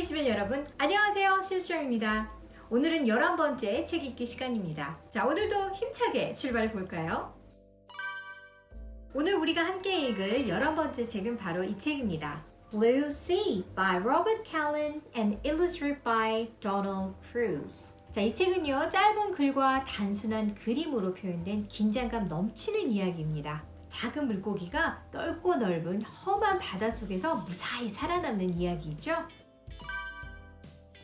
데시벨 여러분, 안녕하세요. 신수정입니다. 오늘은 11번째 책 읽기 시간입니다. 자, 오늘도 힘차게 출발해 볼까요? 오늘 우리가 함께 읽을 11번째 책은 바로 이 책입니다. Blue Sea by Robert Callan and illustrated by Donald Cruz. 자, 이 책은요, 짧은 글과 단순한 그림으로 표현된 긴장감 넘치는 이야기입니다. 작은 물고기가 넓고 넓은 험한 바닷속에서 무사히 살아남는 이야기죠.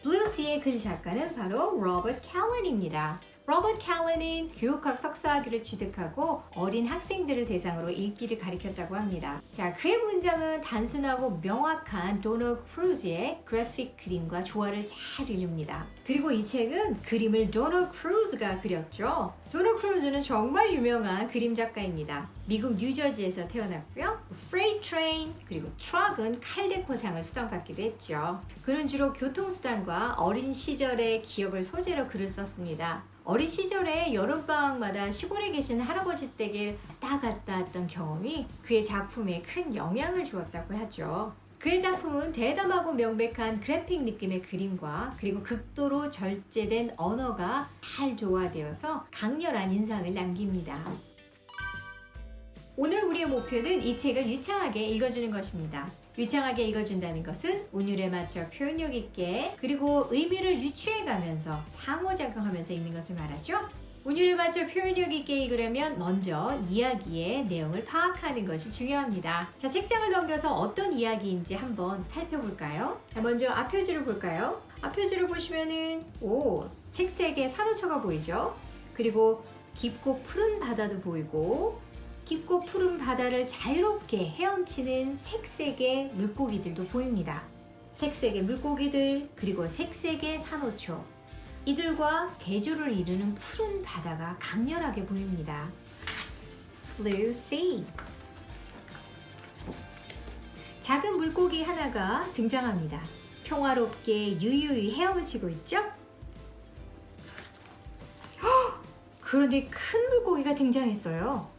블루시의 글 작가는 바로 로버트 캘런입니다. 로버트 캘런은 교육학 석사학위를 취득하고 어린 학생들을 대상으로 읽기를 가르쳤다고 합니다. 자, 그의 문장은 단순하고 명확한 도널드 크루즈의 그래픽 그림과 조화를 잘 이룹니다. 그리고 이 책은 그림을 도널드 크루즈가 그렸죠. 도널드 크루즈는 정말 유명한 그림 작가입니다. 미국 뉴저지에서 태어났고요. 프레이트 트레인 그리고 트럭은 칼데코상을 수상받기도 했죠. 그는 주로 교통수단과 어린 시절의 기억을 소재로 글을 썼습니다. 어린 시절에 여름방학마다 시골에 계신 할아버지 댁에 왔다 갔다 했던 경험이 그의 작품에 큰 영향을 주었다고 하죠. 그의 작품은 대담하고 명백한 그래픽 느낌의 그림과 그리고 극도로 절제된 언어가 잘 조화되어서 강렬한 인상을 남깁니다. 오늘 우리의 목표는 이 책을 유창하게 읽어주는 것입니다. 유창하게 읽어준다는 것은 운율에 맞춰 표현력 있게 그리고 의미를 유추해가면서 상호작용하면서 읽는 것을 말하죠. 운율에 맞춰 표현력 있게 읽으려면 먼저 이야기의 내용을 파악하는 것이 중요합니다. 자, 책장을 넘겨서 어떤 이야기인지 한번 살펴볼까요? 자, 먼저 앞표지를 볼까요? 앞표지를 보시면은 색색의 산호초가 보이죠? 그리고 깊고 푸른 바다도 보이고 깊고 푸른 바다를 자유롭게 헤엄치는 색색의 물고기들도 보입니다. 색색의 물고기들 그리고 색색의 산호초 이들과 대조를 이루는 푸른 바다가 강렬하게 보입니다. Blue Sea. 작은 물고기 하나가 등장합니다. 평화롭게 유유히 헤엄을 치고 있죠? 그런데 큰 물고기가 등장했어요.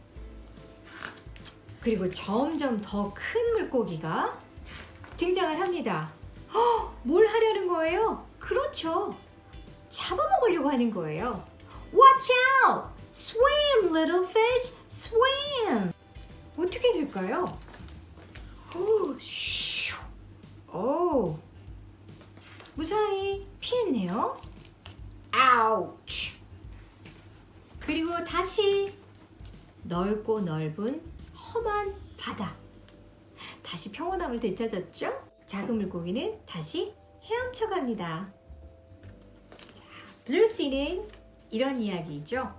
그리고 점점 더 큰 물고기가 등장을 합니다. 뭘 하려는 거예요? 그렇죠. 잡아먹으려고 하는 거예요. Watch out! Swim, little fish! Swim! 어떻게 될까요? 무사히 피했네요. Ouch! 그리고 다시 넓고 넓은 험한 바다. 다시 평온함을 되찾았죠? 작은 물고기는 다시 헤엄쳐 갑니다. 자, 블루시는 이런 이야기죠.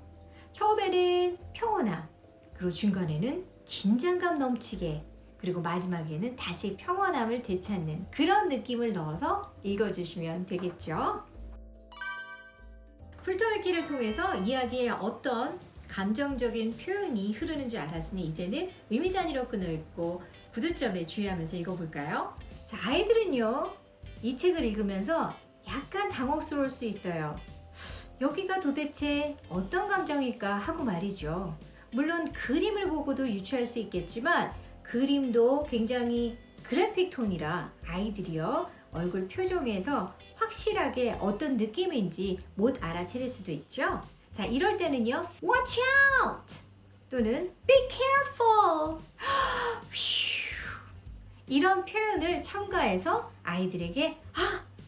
처음에는 평온함, 그리고 중간에는 긴장감 넘치게, 그리고 마지막에는 다시 평온함을 되찾는 그런 느낌을 넣어서 읽어주시면 되겠죠. 풀토읽기를 통해서 이야기의 어떤 감정적인 표현이 흐르는 줄 알았으니 이제는 의미 단위로 끈을 읽고 구두점에 주의하면서 읽어볼까요? 자, 아이들은요, 이 책을 읽으면서 약간 당혹스러울 수 있어요. 여기가 도대체 어떤 감정일까 하고 말이죠. 물론 그림을 보고도 유추할 수 있겠지만 그림도 굉장히 그래픽 톤이라 아이들이요, 얼굴 표정에서 확실하게 어떤 느낌인지 못 알아차릴 수도 있죠. 자, 이럴 때는요, watch out! 또는 be careful! 이런 표현을 첨가해서 아이들에게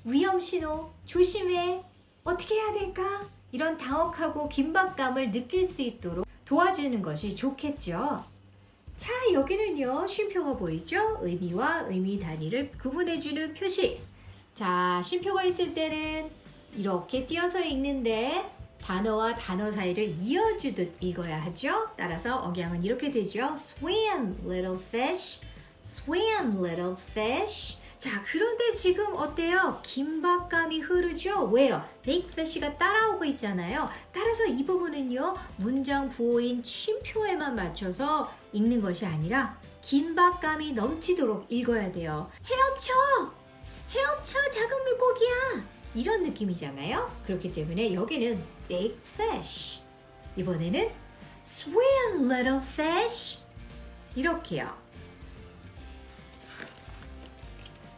위험신호, 조심해, 어떻게 해야 될까? 이런 당혹하고 긴박감을 느낄 수 있도록 도와주는 것이 좋겠죠. 자, 여기는요, 쉼표가 보이죠? 의미와 의미 단위를 구분해주는 표시. 자, 쉼표가 있을 때는 이렇게 띄어서 읽는데 단어와 단어 사이를 이어주듯 읽어야 하죠. 따라서 억양은 이렇게 되죠. Swim, little fish. Swim, little fish. 자, 그런데 지금 어때요? 긴박감이 흐르죠? 왜요? Big fish가 따라오고 있잖아요. 따라서 이 부분은요, 문장 부호인 쉼표에만 맞춰서 읽는 것이 아니라 긴박감이 넘치도록 읽어야 돼요. 헤엄쳐! 헤엄쳐, 작은 물고기야! 이런 느낌이잖아요. 그렇기 때문에 여기는 big fish. 이번에는 swim, little fish. 이렇게요.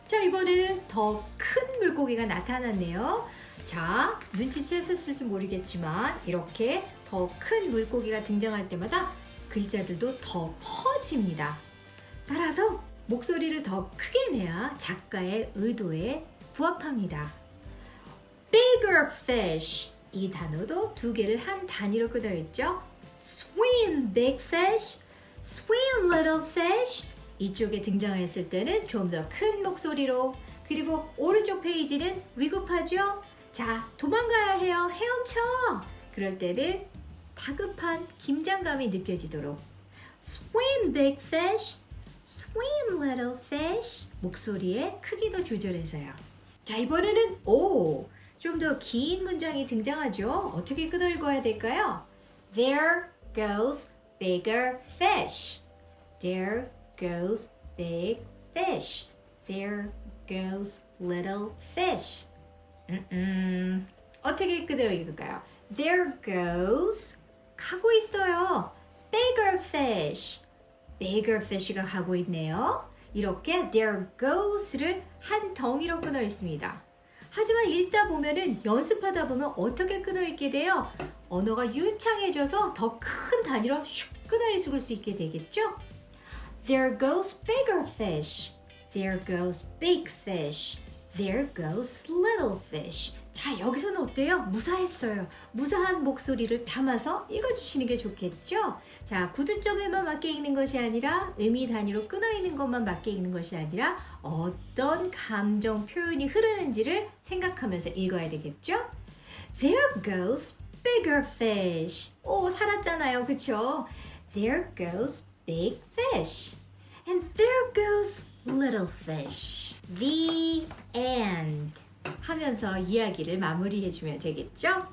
자, 이번에는 더 큰 물고기가 나타났네요. 자, 눈치채셨을지 모르겠지만 이렇게 더 큰 물고기가 등장할 때마다 글자들도 더 커집니다. 따라서 목소리를 더 크게 내야 작가의 의도에 부합합니다. Bigger fish. 이 단어도 두 개를 한 단위로 끊어있죠. Swim, big fish. Swim, little fish. 이쪽에 등장했을 때는 좀 더 큰 목소리로, 그리고 오른쪽 페이지는 위급하죠? 자, 도망가야 해요. 헤엄쳐. 그럴 때는 다급한 긴장감이 느껴지도록 Swim, big fish. Swim, little fish. 목소리의 크기도 조절해서요. 자, 이번에는 좀 더 긴 문장이 등장하죠. 어떻게 끊어읽어야 될까요? There goes bigger fish. There goes big fish. There goes little fish. 어떻게 끊어읽을까요? There goes 가고 있어요. Bigger fish. Bigger fish가 가고 있네요. 이렇게 there goes를 한 덩이로 끊어 있습니다. 하지만 읽다 보면은 연습하다 보면 어떻게 끊어 읽게 돼요? 언어가 유창해져서 더 큰 단위로 슉 끊어 읽을 수 있게 되겠죠? There goes bigger fish. There goes big fish. There goes little fish. 자, 여기서는 어때요? 무사했어요. 무사한 목소리를 담아서 읽어주시는 게 좋겠죠? 자, 구두점에만 맞게 읽는 것이 아니라 의미 단위로 끊어 있는 것만 맞게 읽는 것이 아니라 어떤 감정 표현이 흐르는지를 생각하면서 읽어야 되겠죠? There goes bigger fish. 오, 살았잖아요. 그쵸? There goes big fish. And there goes little fish. The end. 하면서 이야기를 마무리해주면 되겠죠?